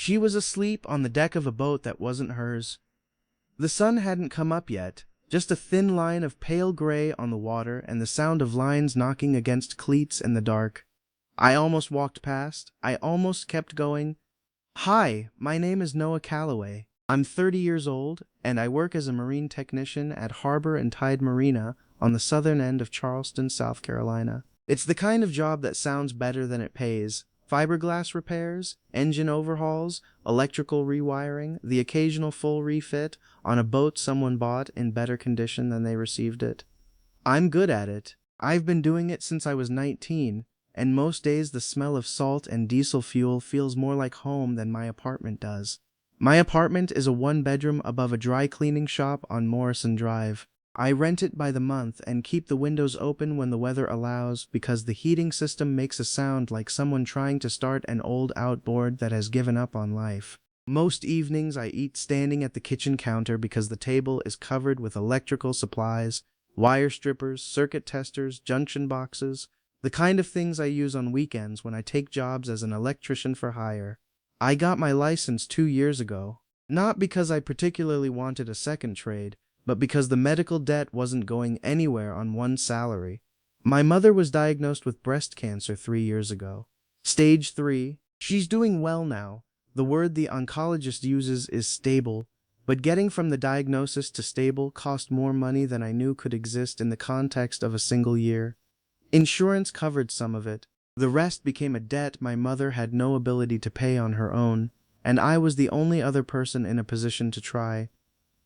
She was asleep on the deck of a boat that wasn't hers. The sun hadn't come up yet, just a thin line of pale gray on the water and the sound of lines knocking against cleats in the dark. I almost walked past. I almost kept going. Hi, my name is Noah Calloway. I'm 30 years old, and I work as a marine technician at Harbor and Tide Marina on the southern end of Charleston, South Carolina. It's the kind of job that sounds better than it pays. Fiberglass repairs, engine overhauls, electrical rewiring, the occasional full refit on a boat someone bought in better condition than they received it. I'm good at it. I've been doing it since I was 19, and most days the smell of salt and diesel fuel feels more like home than my apartment does. My apartment is a one-bedroom above a dry cleaning shop on Morrison Drive. I rent it by the month and keep the windows open when the weather allows because the heating system makes a sound like someone trying to start an old outboard that has given up on life. Most evenings I eat standing at the kitchen counter because the table is covered with electrical supplies, wire strippers, circuit testers, junction boxes, the kind of things I use on weekends when I take jobs as an electrician for hire. I got my license 2 years ago, not because I particularly wanted a second trade, but because the medical debt wasn't going anywhere on one salary. My mother was diagnosed with breast cancer 3 years ago. Stage 3. She's doing well now. The word the oncologist uses is stable, but getting from the diagnosis to stable cost more money than I knew could exist in the context of a single year. Insurance covered some of it. The rest became a debt my mother had no ability to pay on her own, and I was the only other person in a position to try.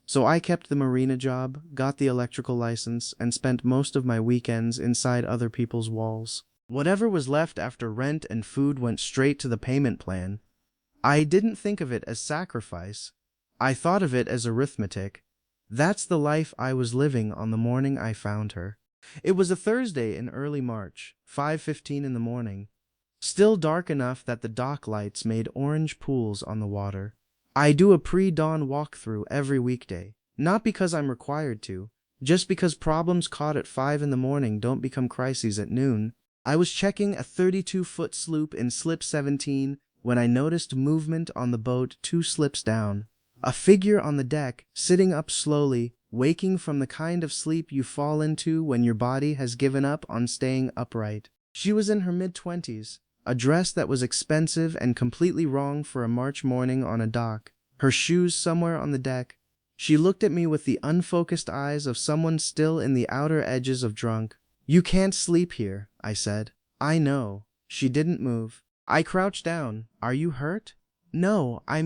So I kept the marina job, got the electrical license, and spent most of my weekends inside other people's walls. Whatever was left after rent and food went straight to the payment plan. I didn't think of it as sacrifice. I thought of it as arithmetic. That's the life I was living on the morning I found her. It was a Thursday in early March, 5:15 in the morning. Still dark enough that the dock lights made orange pools on the water. I do a pre-dawn walkthrough every weekday, not because I'm required to, just because problems caught at 5 in the morning don't become crises at noon. I was checking a 32-foot sloop in slip 17 when I noticed movement on the boat 2 slips down. A figure on the deck, sitting up slowly, waking from the kind of sleep you fall into when your body has given up on staying upright. She was in her mid-20s. A dress that was expensive and completely wrong for a March morning on a dock, her shoes somewhere on the deck. She looked at me with the unfocused eyes of someone still in the outer edges of drunk. "You can't sleep here," I said. "I know." She didn't move. I crouched down. "Are you hurt?" "No, I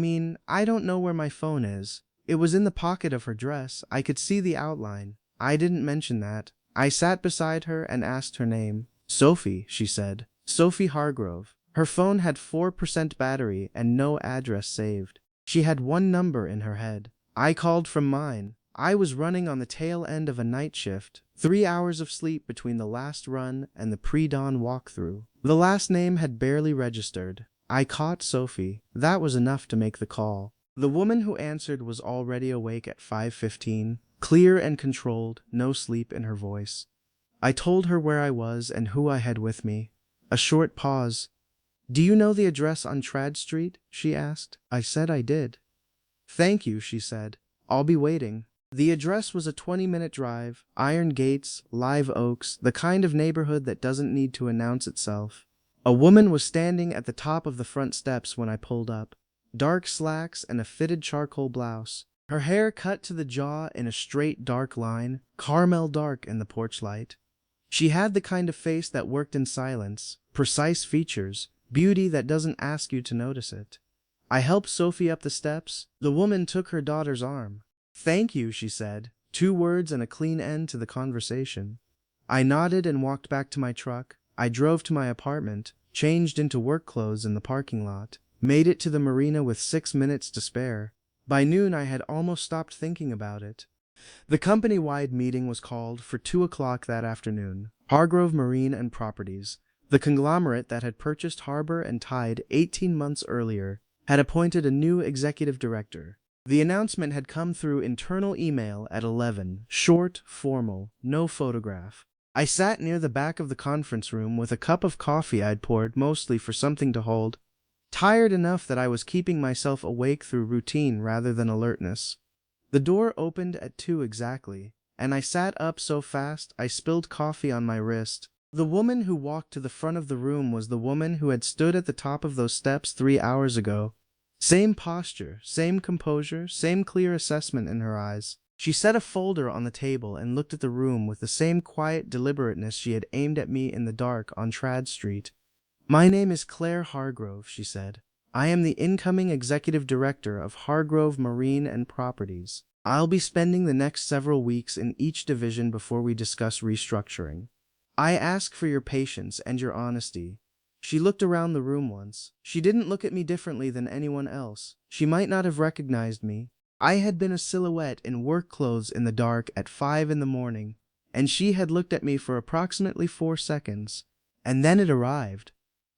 don't know where my phone is." It was in the pocket of her dress. I could see the outline. I didn't mention that. I sat beside her and asked her name. "Sophie," she said. "Sophie Hargrove." Her phone had 4% battery and no address saved. She had one number in her head. I called from mine. I was running on the tail end of a night shift, 3 hours of sleep between the last run and the pre-dawn walkthrough. The last name had barely registered. I caught Sophie. That was enough to make the call. The woman who answered was already awake at 5:15, clear and controlled, no sleep in her voice. I told her where I was and who I had with me. A short pause. "Do you know the address on Trad Street?" she asked. I said I did. "Thank you," she said. "I'll be waiting." The address was a 20-minute drive, iron gates, live oaks, the kind of neighborhood that doesn't need to announce itself. A woman was standing at the top of the front steps when I pulled up. Dark slacks and a fitted charcoal blouse. Her hair cut to the jaw in a straight dark line, caramel dark in the porch light. She had the kind of face that worked in silence, precise features, beauty that doesn't ask you to notice it. I helped Sophie up the steps. The woman took her daughter's arm. "Thank you," she said. 2 words and a clean end to the conversation. I nodded and walked back to my truck. I drove to my apartment, changed into work clothes in the parking lot, made it to the marina with 6 minutes to spare. By noon I had almost stopped thinking about it. The company-wide meeting was called for 2 o'clock that afternoon. Hargrove Marine and Properties, the conglomerate that had purchased Harbor and Tide 18 months earlier, had appointed a new executive director. The announcement had come through internal email at 11, short, formal, no photograph. I sat near the back of the conference room with a cup of coffee I'd poured mostly for something to hold. tired enough that I was keeping myself awake through routine rather than alertness. The door opened at 2 exactly, and I sat up so fast I spilled coffee on my wrist. The woman who walked to the front of the room was the woman who had stood at the top of those steps 3 hours ago. Same posture, same composure, same clear assessment in her eyes. She set a folder on the table and looked at the room with the same quiet deliberateness she had aimed at me in the dark on Trad Street. "My name is Claire Hargrove," she said. "I am the incoming executive director of Hargrove Marine and Properties. I'll be spending the next several weeks in each division before we discuss restructuring. I ask for your patience and your honesty." She looked around the room once. She didn't look at me differently than anyone else. She might not have recognized me. I had been a silhouette in work clothes in the dark at 5 in the morning, and she had looked at me for approximately 4 seconds. And then it arrived.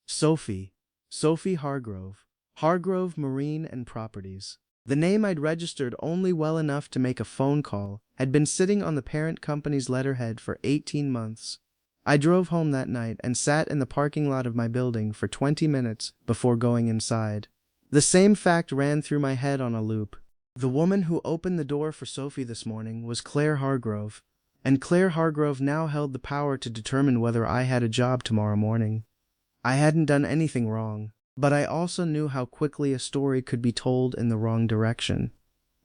Sophie. Sophie Hargrove. Hargrove Marine and Properties. The name I'd registered only well enough to make a phone call had been sitting on the parent company's letterhead for 18 months. I drove home that night and sat in the parking lot of my building for 20 minutes before going inside. The same fact ran through my head on a loop. The woman who opened the door for Sophie this morning was Claire Hargrove, and Claire Hargrove now held the power to determine whether I had a job tomorrow morning. I hadn't done anything wrong, but I also knew how quickly a story could be told in the wrong direction,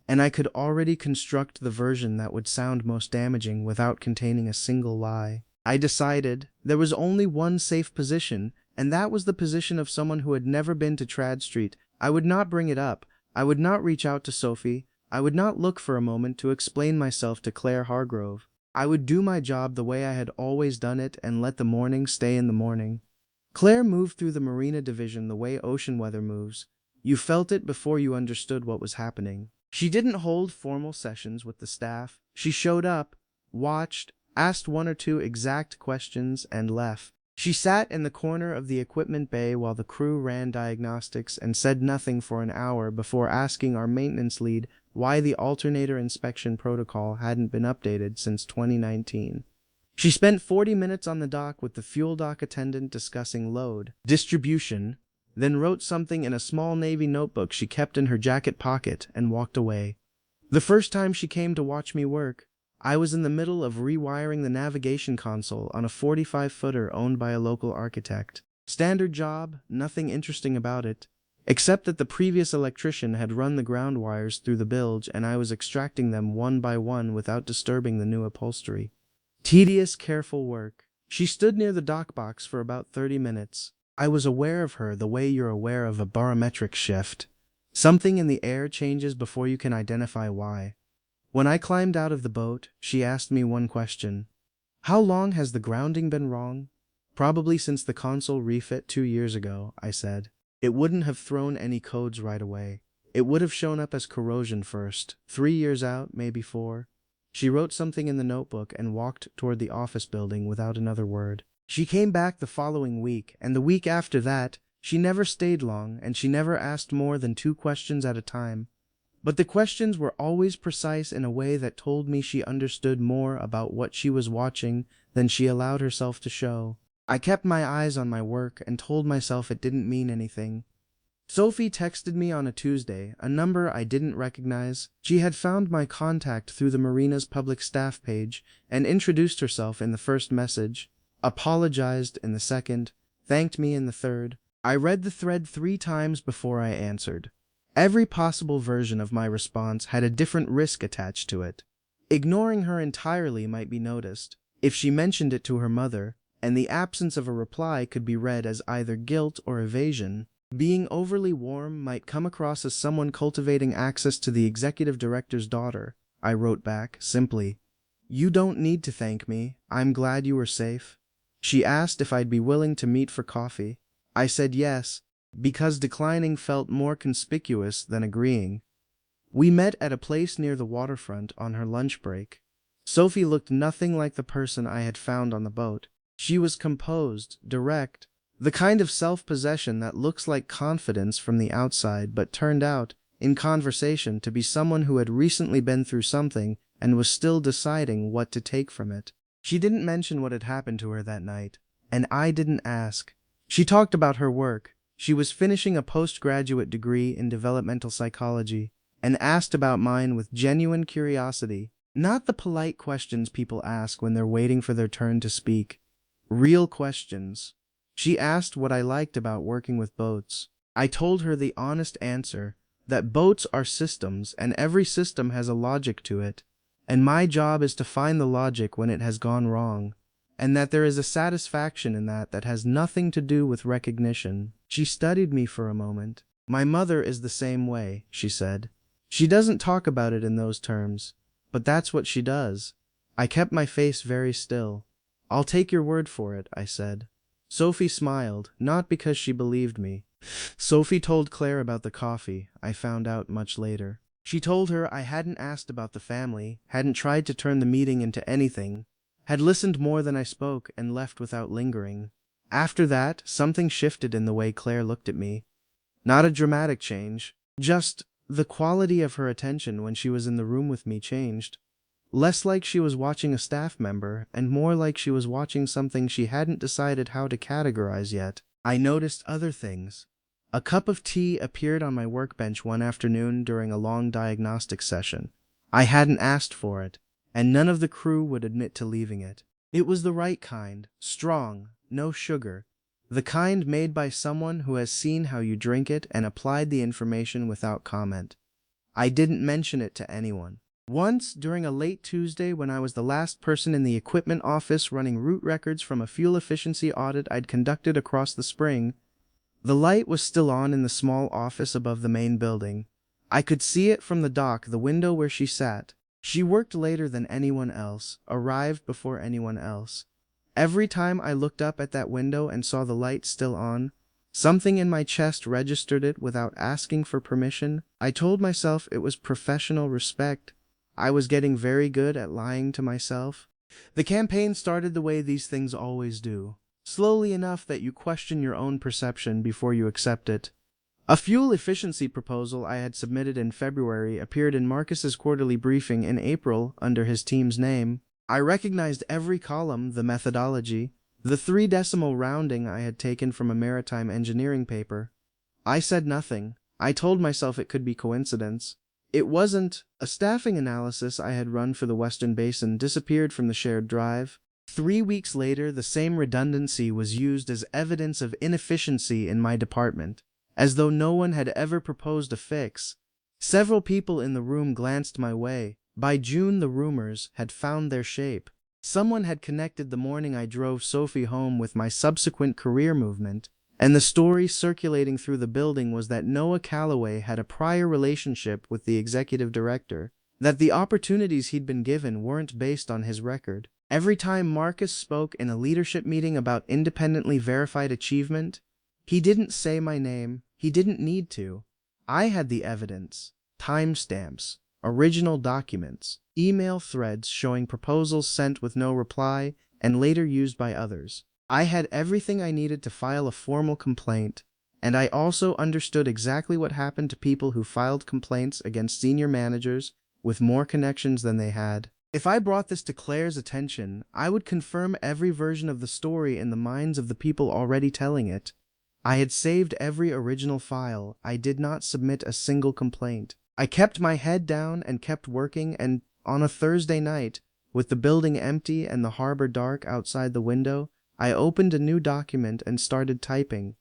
and I could already construct the version that would sound most damaging without containing a single lie. I decided there was only one safe position, and that was the position of someone who had never been to Trad Street. I would not bring it up. I would not reach out to Sophie. I would not look for a moment to explain myself to Claire Hargrove. I would do my job the way I had always done it and let the morning stay in the morning. Claire moved through the Marina division the way ocean weather moves. You felt it before you understood what was happening. She didn't hold formal sessions with the staff. She showed up, watched, asked 1 or 2 exact questions, and left. She sat in the corner of the equipment bay while the crew ran diagnostics and said nothing for an hour before asking our maintenance lead why the alternator inspection protocol hadn't been updated since 2019. She spent 40 minutes on the dock with the fuel dock attendant discussing load distribution, then wrote something in a small Navy notebook she kept in her jacket pocket and walked away. The first time she came to watch me work, I was in the middle of rewiring the navigation console on a 45-footer owned by a local architect. Standard job, nothing interesting about it, except that the previous electrician had run the ground wires through the bilge and I was extracting them one by one without disturbing the new upholstery. Tedious, careful work. She stood near the dock box for about 30 minutes. I was aware of her the way you're aware of a barometric shift. Something in the air changes before you can identify why. When I climbed out of the boat, she asked me one question. "How long has the grounding been wrong?" "Probably since the console refit 2 years ago," I said. It wouldn't have thrown any codes right away. It would have shown up as corrosion first. 3 years out, maybe 4. She wrote something in the notebook and walked toward the office building without another word. She came back the following week, and the week after that. She never stayed long, and she never asked more than 2 questions at a time. But the questions were always precise in a way that told me she understood more about what she was watching than she allowed herself to show. I kept my eyes on my work and told myself it didn't mean anything. Sophie texted me on a Tuesday, a number I didn't recognize. She had found my contact through the Marina's public staff page and introduced herself in the first message, apologized in the second, thanked me in the third. I read the thread 3 times before I answered. Every possible version of my response had a different risk attached to it. Ignoring her entirely might be noticed if she mentioned it to her mother, and the absence of a reply could be read as either guilt or evasion. Being overly warm might come across as someone cultivating access to the executive director's daughter. I wrote back, simply, "You don't need to thank me. I'm glad you were safe." She asked if I'd be willing to meet for coffee. I said yes, because declining felt more conspicuous than agreeing. We met at a place near the waterfront on her lunch break. Sophie looked nothing like the person I had found on the boat. She was composed, direct, the kind of self-possession that looks like confidence from the outside but turned out, in conversation, to be someone who had recently been through something and was still deciding what to take from it. She didn't mention what had happened to her that night, and I didn't ask. She talked about her work. She was finishing a postgraduate degree in developmental psychology and asked about mine with genuine curiosity, not the polite questions people ask when they're waiting for their turn to speak. Real questions. She asked what I liked about working with boats. I told her the honest answer, that boats are systems and every system has a logic to it, and my job is to find the logic when it has gone wrong, and that there is a satisfaction in that has nothing to do with recognition. She studied me for a moment. My mother is the same way, she said. She doesn't talk about it in those terms, but that's what she does. I kept my face very still. I'll take your word for it, I said. Sophie smiled, not because she believed me. Sophie told Claire about the coffee, I found out much later. She told her I hadn't asked about the family, hadn't tried to turn the meeting into anything, had listened more than I spoke and left without lingering. After that, something shifted in the way Claire looked at me. Not a dramatic change, just the quality of her attention when she was in the room with me changed. Less like she was watching a staff member, and more like she was watching something she hadn't decided how to categorize yet. I noticed other things. A cup of tea appeared on my workbench one afternoon during a long diagnostic session. I hadn't asked for it, and none of the crew would admit to leaving it. It was the right kind, strong, no sugar, the kind made by someone who has seen how you drink it and applied the information without comment. I didn't mention it to anyone. Once, during a late Tuesday when I was the last person in the equipment office running route records from a fuel efficiency audit I'd conducted across the spring, the light was still on in the small office above the main building. I could see it from the dock, the window where she sat. She worked later than anyone else, arrived before anyone else. Every time I looked up at that window and saw the light still on, something in my chest registered it without asking for permission. I told myself it was professional respect. I was getting very good at lying to myself. The campaign started the way these things always do. Slowly enough that you question your own perception before you accept it. A fuel efficiency proposal I had submitted in February appeared in Marcus's quarterly briefing in April under his team's name. I recognized every column, the methodology, the 3-decimal rounding I had taken from a maritime engineering paper. I said nothing. I told myself it could be coincidence. It wasn't. A staffing analysis I had run for the Western Basin disappeared from the shared drive. 3 weeks later, the same redundancy was used as evidence of inefficiency in my department, as though no one had ever proposed a fix. Several people in the room glanced my way. By June, the rumors had found their shape. Someone had connected the morning I drove Sophie home with my subsequent career movement, and the story circulating through the building was that Noah Calloway had a prior relationship with the executive director, that the opportunities he'd been given weren't based on his record. Every time Marcus spoke in a leadership meeting about independently verified achievement, he didn't say my name. He didn't need to. I had the evidence, timestamps, original documents, email threads showing proposals sent with no reply and later used by others. I had everything I needed to file a formal complaint, and I also understood exactly what happened to people who filed complaints against senior managers with more connections than they had. If I brought this to Claire's attention, I would confirm every version of the story in the minds of the people already telling it. I had saved every original file. I did not submit a single complaint. I kept my head down and kept working, and on a Thursday night, with the building empty and the harbor dark outside the window, I opened a new document and started typing.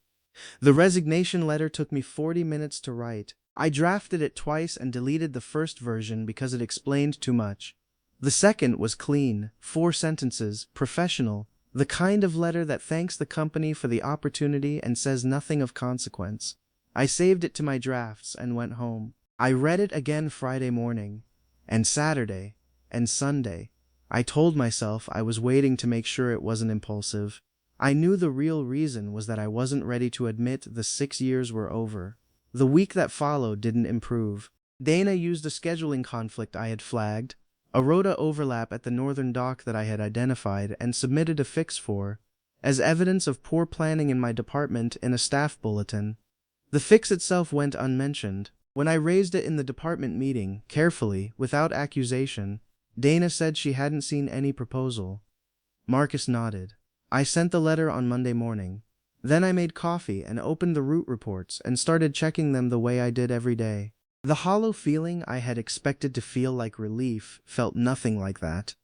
The resignation letter took me 40 minutes to write. I drafted it twice and deleted the first version because it explained too much. The second was clean, 4 sentences, professional, the kind of letter that thanks the company for the opportunity and says nothing of consequence. I saved it to my drafts and went home. I read it again Friday morning, and Saturday, and Sunday. I told myself I was waiting to make sure it wasn't impulsive. I knew the real reason was that I wasn't ready to admit the 6 years were over. The week that followed didn't improve. Dana used a scheduling conflict I had flagged, a rota overlap at the northern dock that I had identified and submitted a fix for, as evidence of poor planning in my department in a staff bulletin. The fix itself went unmentioned. When I raised it in the department meeting, carefully, without accusation, Dana said she hadn't seen any proposal. Marcus nodded. I sent the letter on Monday morning. Then I made coffee and opened the route reports and started checking them the way I did every day. The hollow feeling I had expected to feel like relief felt nothing like that.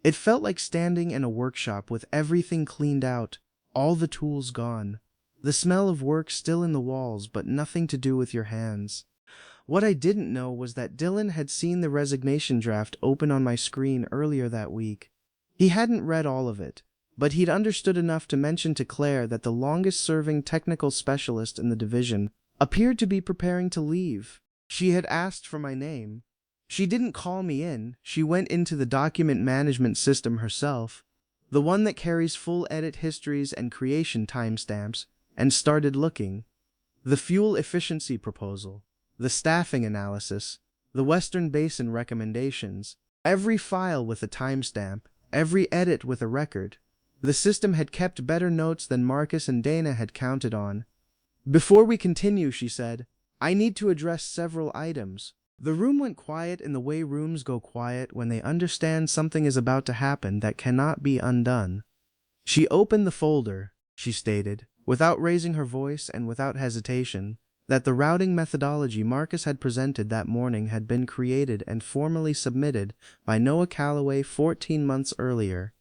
It felt like standing in a workshop with everything cleaned out, all the tools gone, the smell of work still in the walls but nothing to do with your hands. What I didn't know was that Dylan had seen the resignation draft open on my screen earlier that week. He hadn't read all of it, but he'd understood enough to mention to Claire that the longest-serving technical specialist in the division appeared to be preparing to leave. She had asked for my name. She didn't call me in, she went into the document management system herself, the one that carries full edit histories and creation timestamps, and started looking. The fuel efficiency proposal, the staffing analysis, the Western Basin recommendations, every file with a timestamp, every edit with a record. The system had kept better notes than Marcus and Dana had counted on. "Before we continue," she said, "I need to address several items." The room went quiet in the way rooms go quiet when they understand something is about to happen that cannot be undone. She opened the folder, she stated, without raising her voice and without hesitation, that the routing methodology Marcus had presented that morning had been created and formally submitted by Noah Calloway 14 months earlier.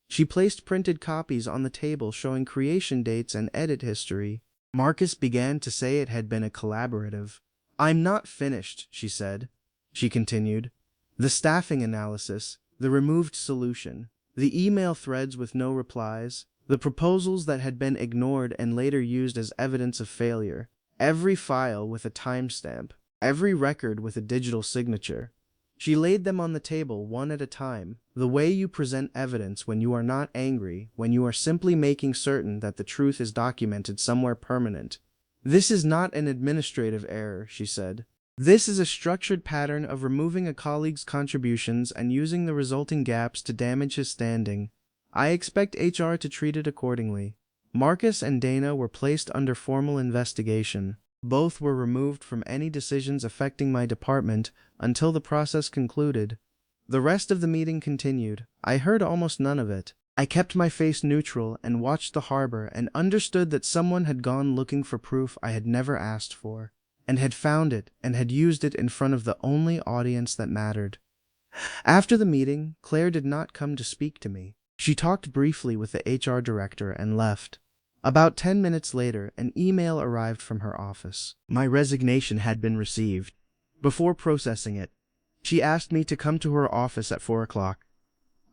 She placed printed copies on the table showing creation dates and edit history. Marcus began to say it had been a collaborative. "I'm not finished," she said. She continued. "The staffing analysis, the removed solution, the email threads with no replies, the proposals that had been ignored and later used as evidence of failure, every file with a timestamp, every record with a digital signature." She laid them on the table one at a time, the way you present evidence when you are not angry, when you are simply making certain that the truth is documented somewhere permanent. "This is not an administrative error," she said. "This is a structured pattern of removing a colleague's contributions and using the resulting gaps to damage his standing. I expect HR to treat it accordingly." Marcus and Dana were placed under formal investigation. Both were removed from any decisions affecting my department until the process concluded. The rest of the meeting continued. I heard almost none of it. I kept my face neutral and watched the harbor and understood that someone had gone looking for proof I had never asked for, and had found it and had used it in front of the only audience that mattered. After the meeting, Claire did not come to speak to me. She talked briefly with the HR director and left. About 10 minutes later, an email arrived from her office. My resignation had been received. Before processing it, she asked me to come to her office at 4 o'clock.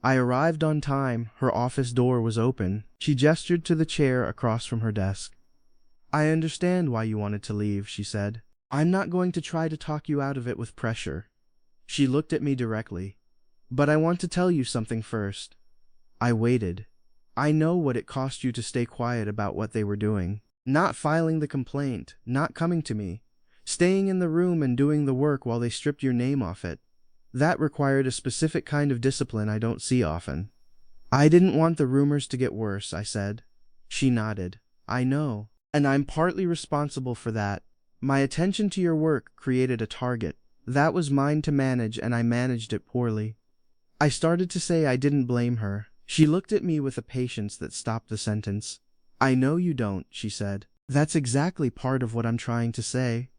I arrived on time. Her office door was open. She gestured to the chair across from her desk. "I understand why you wanted to leave," she said. "I'm not going to try to talk you out of it with pressure." She looked at me directly. "But I want to tell you something first." I waited. "I know what it cost you to stay quiet about what they were doing. Not filing the complaint, not coming to me, staying in the room and doing the work while they stripped your name off it. That required a specific kind of discipline I don't see often." "I didn't want the rumors to get worse," I said. She nodded. "I know. And I'm partly responsible for that. My attention to your work created a target. That was mine to manage and I managed it poorly." I started to say I didn't blame her. She looked at me with a patience that stopped the sentence. "I know you don't," she said. "That's exactly part of what I'm trying to say.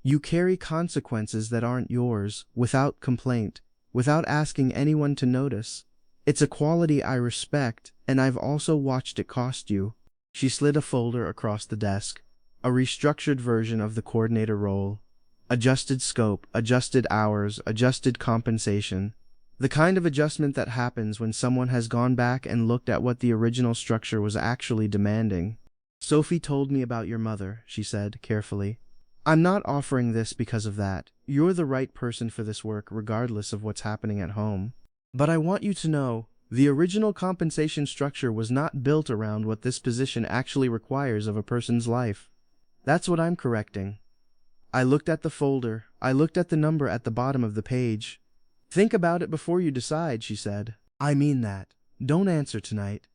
You carry consequences that aren't yours, without complaint, without asking anyone to notice. It's a quality I respect, and I've also watched it cost you." She slid a folder across the desk, a restructured version of the coordinator role. Adjusted scope, adjusted hours, adjusted compensation. The kind of adjustment that happens when someone has gone back and looked at what the original structure was actually demanding. "Sophie told me about your mother," she said, carefully. "I'm not offering this because of that. You're the right person for this work regardless of what's happening at home. But I want you to know, the original compensation structure was not built around what this position actually requires of a person's life. That's what I'm correcting." I looked at the folder. I looked at the number at the bottom of the page. "Think about it before you decide," she said. "I mean that. Don't answer tonight."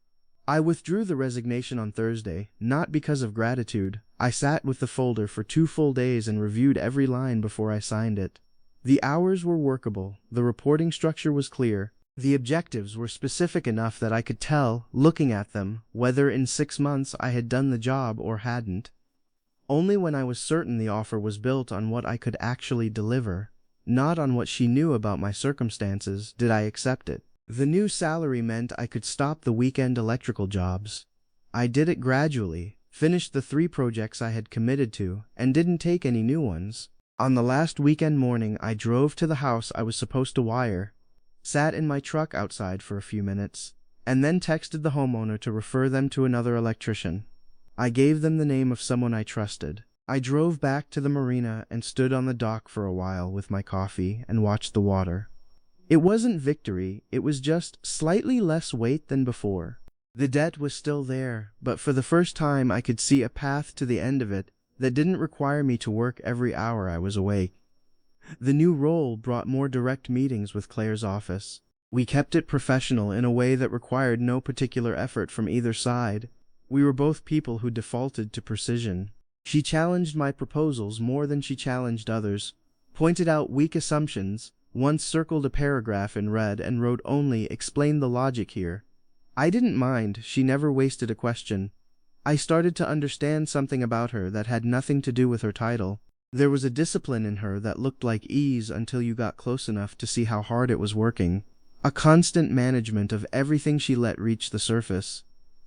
I withdrew the resignation on Thursday, not because of gratitude. I sat with the folder for 2 full days and reviewed every line before I signed it. The hours were workable, the reporting structure was clear, The objectives were specific enough that I could tell, looking at them, whether in 6 months I had done the job or hadn't. Only when I was certain the offer was built on what I could actually deliver, not on what she knew about my circumstances, did I accept it. The new salary meant I could stop the weekend electrical jobs. I did it gradually, finished the 3 projects I had committed to, and didn't take any new ones. On the last weekend morning, I drove to the house I was supposed to wire, sat in my truck outside for a few minutes, and then texted the homeowner to refer them to another electrician. I gave them the name of someone I trusted. I drove back to the marina and stood on the dock for a while with my coffee and watched the water. It wasn't victory, it was just slightly less weight than before. The debt was still there, but for the first time I could see a path to the end of it that didn't require me to work every hour I was awake. The new role brought more direct meetings with Claire's office. We kept it professional in a way that required no particular effort from either side. We were both people who defaulted to precision. She challenged my proposals more than she challenged others, pointed out weak assumptions, once circled a paragraph in red and wrote only "explain the logic here." I didn't mind, she never wasted a question. I started to understand something about her that had nothing to do with her title. There was a discipline in her that looked like ease until you got close enough to see how hard it was working. A constant management of everything she let reach the surface.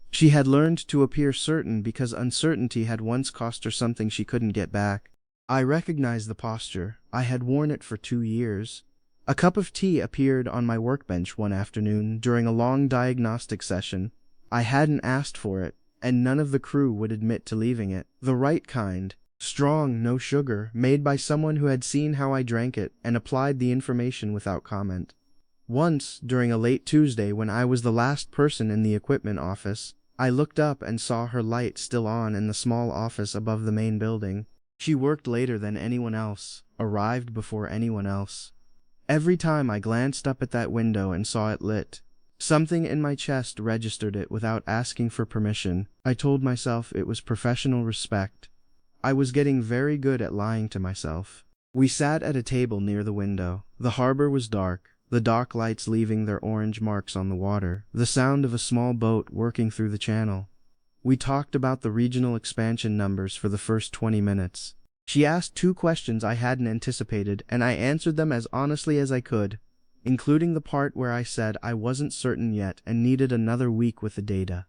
She had learned to appear certain because uncertainty had once cost her something she couldn't get back. I recognized the posture. I had worn it for 2 years. A cup of tea appeared on my workbench one afternoon during a long diagnostic session. I hadn't asked for it, and none of the crew would admit to leaving it. The right kind, strong, no sugar, made by someone who had seen how I drank it and applied the information without comment. Once, during a late Tuesday when I was the last person in the equipment office, I looked up and saw her light still on in the small office above the main building. She worked later than anyone else, arrived before anyone else. Every time I glanced up at that window and saw it lit, something in my chest registered it without asking for permission. I told myself it was professional respect. I was getting very good at lying to myself. We sat at a table near the window. The harbor was dark, the dock lights leaving their orange marks on the water, the sound of a small boat working through the channel. We talked about the regional expansion numbers for the first 20 minutes. She asked 2 questions I hadn't anticipated, and I answered them as honestly as I could, including the part where I said I wasn't certain yet and needed another week with the data.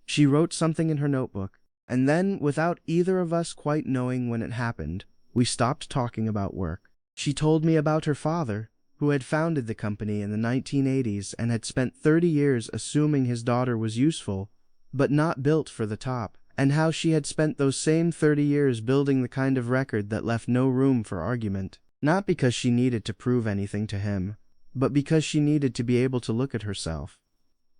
She wrote something in her notebook, and then, without either of us quite knowing when it happened, we stopped talking about work. She told me about her father, who had founded the company in the 1980s and had spent 30 years assuming his daughter was useful, but not built for the top, and how she had spent those same 30 years building the kind of record that left no room for argument, not because she needed to prove anything to him, but because she needed to be able to look at herself.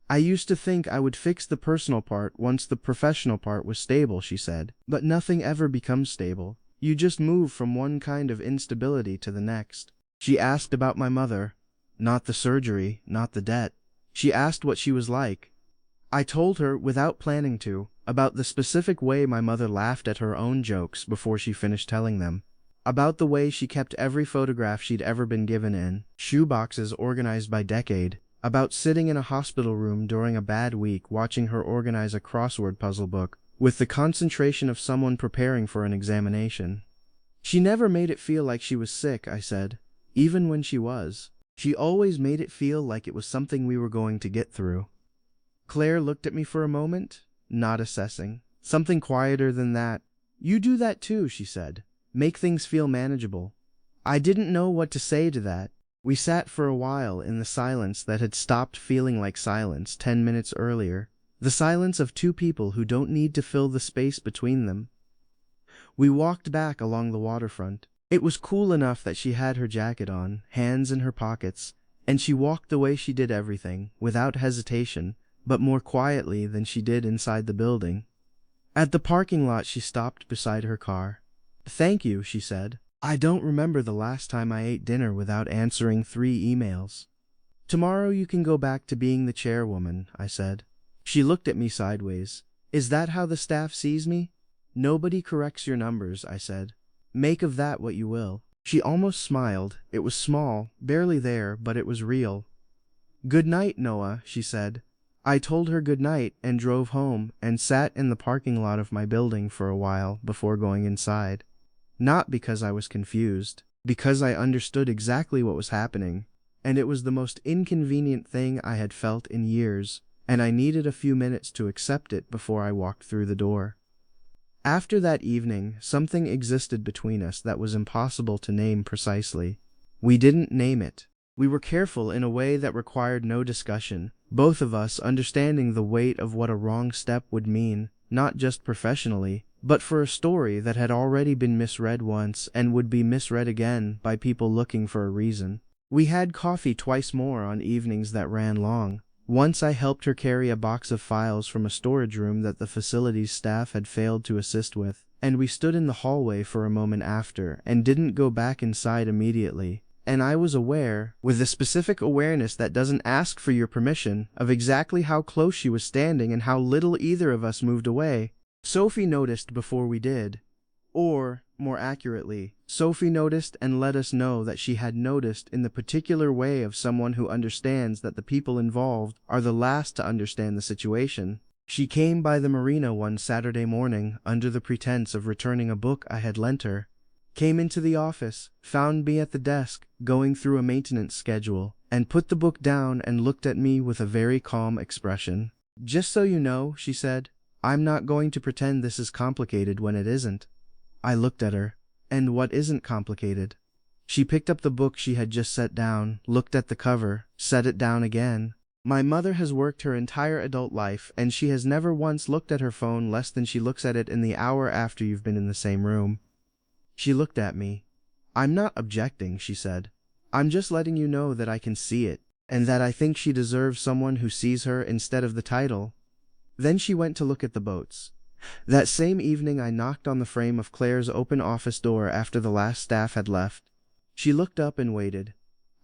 I used to think I would fix the personal part once the professional part was stable, she said, but nothing ever becomes stable. You just move from one kind of instability to the next. She asked about my mother, not the surgery, not the debt. She asked what she was like. I told her, without planning to, about the specific way my mother laughed at her own jokes before she finished telling them, about the way she kept every photograph she'd ever been given in shoeboxes organized by decade, about sitting in a hospital room during a bad week watching her organize a crossword puzzle book with the concentration of someone preparing for an examination. She never made it feel like she was sick, I said, even when she was. She always made it feel like it was something we were going to get through. Claire looked at me for a moment, not assessing. Something quieter than that. You do that too, she said. Make things feel manageable. I didn't know what to say to that. We sat for a while in the silence that had stopped feeling like silence 10 minutes earlier. The silence of 2 people who don't need to fill the space between them. We walked back along the waterfront. It was cool enough that she had her jacket on, hands in her pockets, and she walked the way she did everything, without hesitation, but more quietly than she did inside the building. At the parking lot she stopped beside her car. "Thank you," she said. "I don't remember the last time I ate dinner without answering 3 emails." "Tomorrow you can go back to being the chairwoman," I said. She looked at me sideways. "Is that how the staff sees me?" "Nobody corrects your numbers," I said. "Make of that what you will." She almost smiled. It was small, barely there, but it was real. "Good night, Noah," she said. I told her good night and drove home and sat in the parking lot of my building for a while before going inside. Not because I was confused, because I understood exactly what was happening, and it was the most inconvenient thing I had felt in years, and I needed a few minutes to accept it before I walked through the door. After that evening, something existed between us that was impossible to name precisely. We didn't name it. We were careful in a way that required no discussion, both of us understanding the weight of what a wrong step would mean, not just professionally, but for a story that had already been misread once and would be misread again by people looking for a reason. We had coffee twice more on evenings that ran long. Once I helped her carry a box of files from a storage room that the facility's staff had failed to assist with, and we stood in the hallway for a moment after and didn't go back inside immediately. And I was aware, with the specific awareness that doesn't ask for your permission, of exactly how close she was standing and how little either of us moved away. Sophie noticed before we did. Or, more accurately, Sophie noticed and let us know that she had noticed in the particular way of someone who understands that the people involved are the last to understand the situation. She came by the marina one Saturday morning under the pretense of returning a book I had lent her. Came into the office, found me at the desk, going through a maintenance schedule, and put the book down and looked at me with a very calm expression. "Just so you know," she said, "I'm not going to pretend this is complicated when it isn't." I looked at her. "And what isn't complicated?" She picked up the book she had just set down, looked at the cover, set it down again. "My mother has worked her entire adult life, and she has never once looked at her phone less than she looks at it in the hour after you've been in the same room." She looked at me. "I'm not objecting," she said. "I'm just letting you know that I can see it, and that I think she deserves someone who sees her instead of the title." Then she went to look at the boats. That same evening I knocked on the frame of Claire's open office door after the last staff had left. She looked up and waited.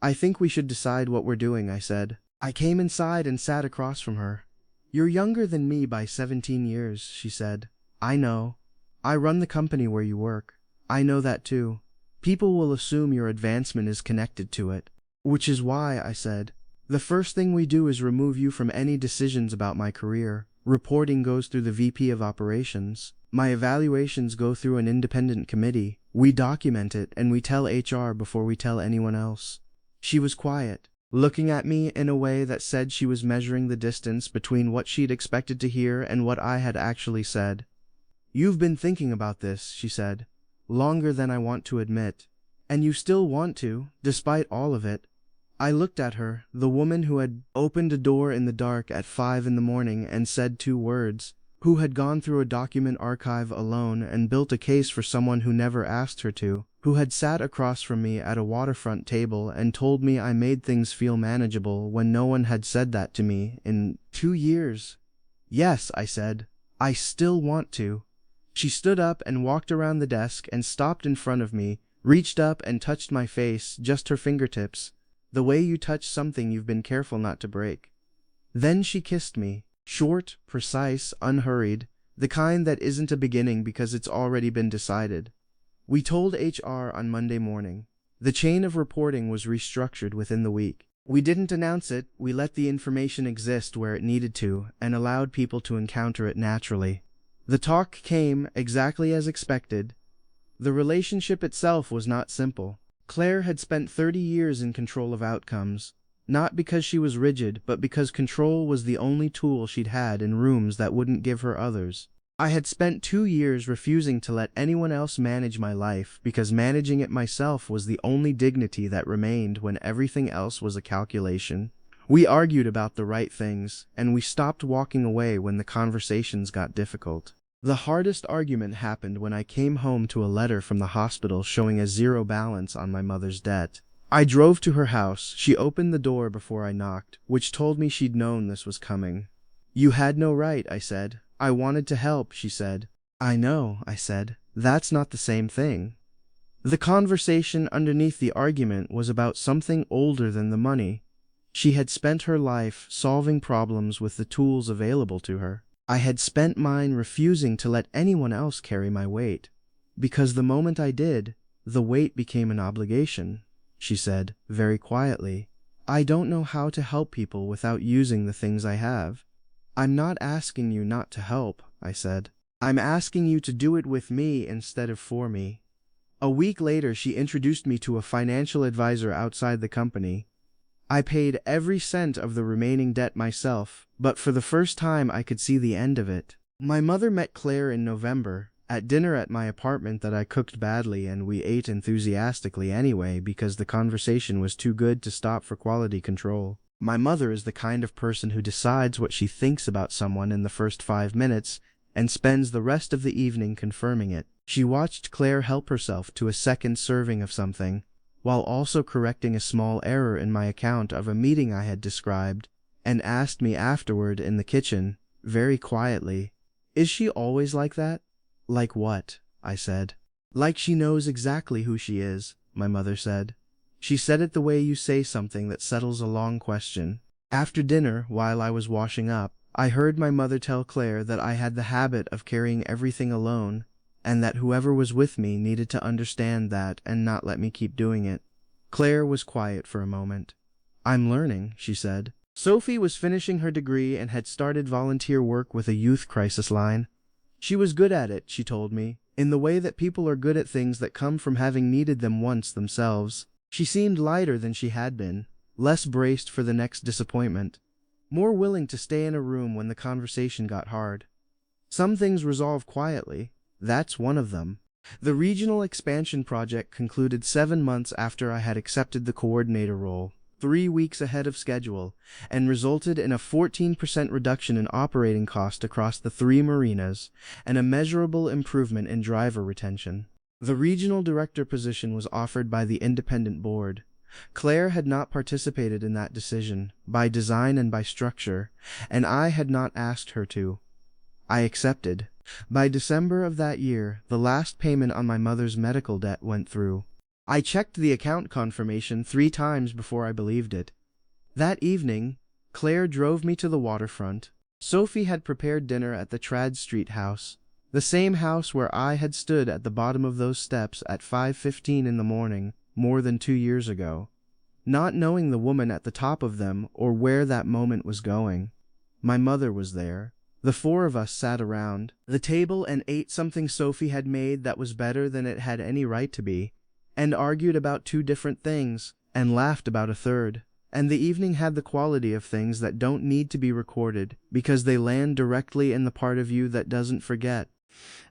"I think we should decide what we're doing," I said. I came inside and sat across from her. "You're younger than me by 17 years, she said. "I know. I run the company where you work. I know that too. People will assume your advancement is connected to it." "Which is why," I said, "the first thing we do is remove you from any decisions about my career. Reporting goes through the VP of Operations. My evaluations go through an independent committee. We document it and we tell HR before we tell anyone else." She was quiet, looking at me in a way that said she was measuring the distance between what she'd expected to hear and what I had actually said. "You've been thinking about this," she said, "longer than I want to admit. And you still want to, despite all of it." I looked at her, the woman who had opened a door in the dark at 5 in the morning and said 2 words, who had gone through a document archive alone and built a case for someone who never asked her to, who had sat across from me at a waterfront table and told me I made things feel manageable when no one had said that to me in 2 years. "Yes," I said, "I still want to." She stood up and walked around the desk and stopped in front of me, reached up and touched my face, just her fingertips, the way you touch something you've been careful not to break. Then she kissed me, short, precise, unhurried, the kind that isn't a beginning because it's already been decided. We told HR on Monday morning. The chain of reporting was restructured within the week. We didn't announce it, we let the information exist where it needed to and allowed people to encounter it naturally. The talk came exactly as expected. The relationship itself was not simple. Claire had spent 30 years in control of outcomes, not because she was rigid, but because control was the only tool she'd had in rooms that wouldn't give her others. I had spent 2 years refusing to let anyone else manage my life because managing it myself was the only dignity that remained when everything else was a calculation. We argued about the right things, and we stopped walking away when the conversations got difficult. The hardest argument happened when I came home to a letter from the hospital showing a 0 balance on my mother's debt. I drove to her house. She opened the door before I knocked, which told me she'd known this was coming. "You had no right," I said. "I wanted to help," she said. "I know," I said. "That's not the same thing." The conversation underneath the argument was about something older than the money. She had spent her life solving problems with the tools available to her. I had spent mine refusing to let anyone else carry my weight, because the moment I did, the weight became an obligation, she said, very quietly. I don't know how to help people without using the things I have. I'm not asking you not to help, I said. I'm asking you to do it with me instead of for me. A week later, she introduced me to a financial advisor outside the company. I paid every cent of the remaining debt myself, but for the first time I could see the end of it. My mother met Claire in November, at dinner at my apartment that I cooked badly, and we ate enthusiastically anyway because the conversation was too good to stop for quality control. My mother is the kind of person who decides what she thinks about someone in the first 5 minutes and spends the rest of the evening confirming it. She watched Claire help herself to a second serving of something, while also correcting a small error in my account of a meeting I had described, and asked me afterward in the kitchen, very quietly, "Is she always like that?" "Like what?" I said. "Like she knows exactly who she is," my mother said. She said it the way you say something that settles a long question. After dinner, while I was washing up, I heard my mother tell Claire that I had the habit of carrying everything alone, and that whoever was with me needed to understand that and not let me keep doing it. Claire was quiet for a moment. "I'm learning," she said. Sophie was finishing her degree and had started volunteer work with a youth crisis line. She was good at it, she told me, in the way that people are good at things that come from having needed them once themselves. She seemed lighter than she had been, less braced for the next disappointment, more willing to stay in a room when the conversation got hard. Some things resolve quietly. That's one of them. The regional expansion project concluded 7 months after I had accepted the coordinator role, 3 weeks ahead of schedule, and resulted in a 14% reduction in operating cost across the 3 marinas and a measurable improvement in driver retention. The regional director position was offered by the independent board. Claire had not participated in that decision, by design and by structure, and I had not asked her to. I accepted. By December of that year, the last payment on my mother's medical debt went through. I checked the account confirmation 3 times before I believed it. That evening, Claire drove me to the waterfront. Sophie had prepared dinner at the Trad Street house, the same house where I had stood at the bottom of those steps at 5:15 in the morning, more than 2 years ago, not knowing the woman at the top of them or where that moment was going. My mother was there. The 4 of us sat around the table and ate something Sophie had made that was better than it had any right to be, and argued about 2 different things, and laughed about a third. And the evening had the quality of things that don't need to be recorded, because they land directly in the part of you that doesn't forget.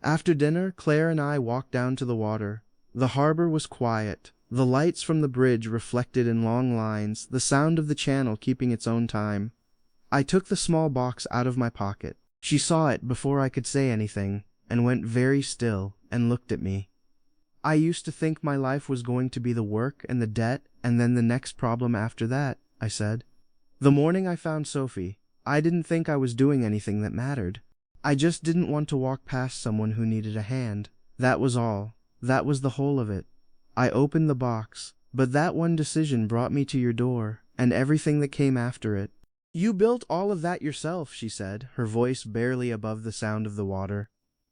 After dinner, Claire and I walked down to the water. The harbor was quiet, the lights from the bridge reflected in long lines, the sound of the channel keeping its own time. I took the small box out of my pocket. She saw it before I could say anything, and went very still and looked at me. "I used to think my life was going to be the work and the debt and then the next problem after that," I said. "The morning I found Sophie, I didn't think I was doing anything that mattered. I just didn't want to walk past someone who needed a hand. That was all. That was the whole of it. I opened the box, but that one decision brought me to your door, and everything that came after it." "You built all of that yourself," she said, her voice barely above the sound of the water.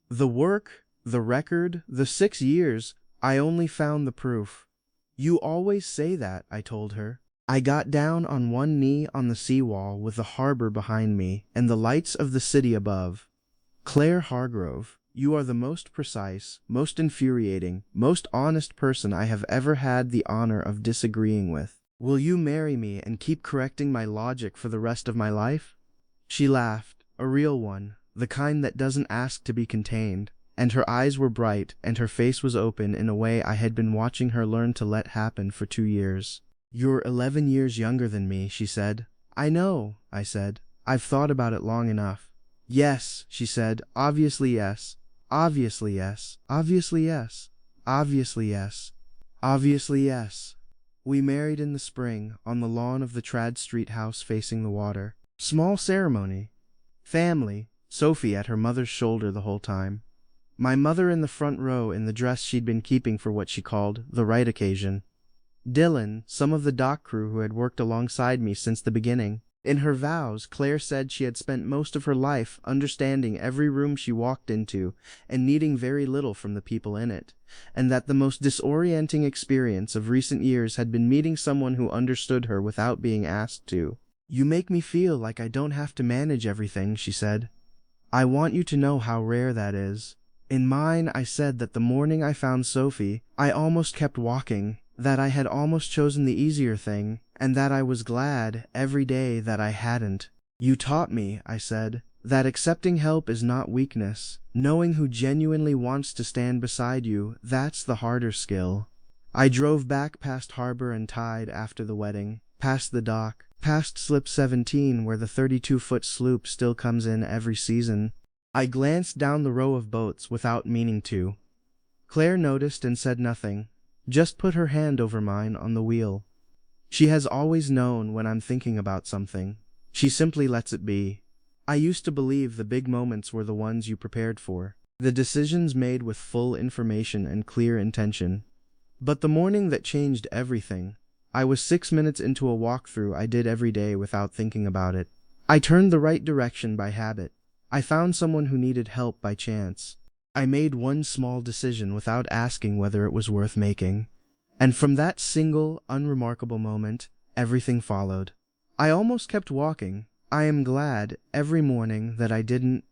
"The work, the record, the 6 years, I only found the proof." "You always say that," I told her. I got down on one knee on the seawall with the harbor behind me and the lights of the city above. "Claire Hargrove, you are the most precise, most infuriating, most honest person I have ever had the honor of disagreeing with. Will you marry me and keep correcting my logic for the rest of my life?" She laughed, a real one, the kind that doesn't ask to be contained, and her eyes were bright and her face was open in a way I had been watching her learn to let happen for 2 years. "You're 11 years younger than me," she said. "I know," I said. "I've thought about it long enough." "Yes," she said, "obviously yes. Obviously yes. Obviously yes. Obviously yes. Obviously yes." We married in the spring, on the lawn of the Trad Street house facing the water. Small ceremony. Family, Sophie at her mother's shoulder the whole time. My mother in the front row in the dress she'd been keeping for what she called the right occasion. Dylan, some of the dock crew who had worked alongside me since the beginning. In her vows, Claire said she had spent most of her life understanding every room she walked into and needing very little from the people in it, and that the most disorienting experience of recent years had been meeting someone who understood her without being asked to. "You make me feel like I don't have to manage everything," she said. "I want you to know how rare that is." In mine, I said that the morning I found Sophie, I almost kept walking, that I had almost chosen the easier thing, and that I was glad every day that I hadn't. "You taught me," I said, "that accepting help is not weakness. Knowing who genuinely wants to stand beside you, that's the harder skill." I drove back past Harbor and Tide after the wedding, past the dock, past Slip 17 where the 32-foot sloop still comes in every season. I glanced down the row of boats without meaning to. Claire noticed and said nothing, just put her hand over mine on the wheel. She has always known when I'm thinking about something. She simply lets it be. I used to believe the big moments were the ones you prepared for, the decisions made with full information and clear intention. But the morning that changed everything, I was 6 minutes into a walkthrough I did every day without thinking about it. I turned the right direction by habit. I found someone who needed help by chance. I made one small decision without asking whether it was worth making. And from that single, unremarkable moment, everything followed. I almost kept walking. I am glad every morning that I didn't.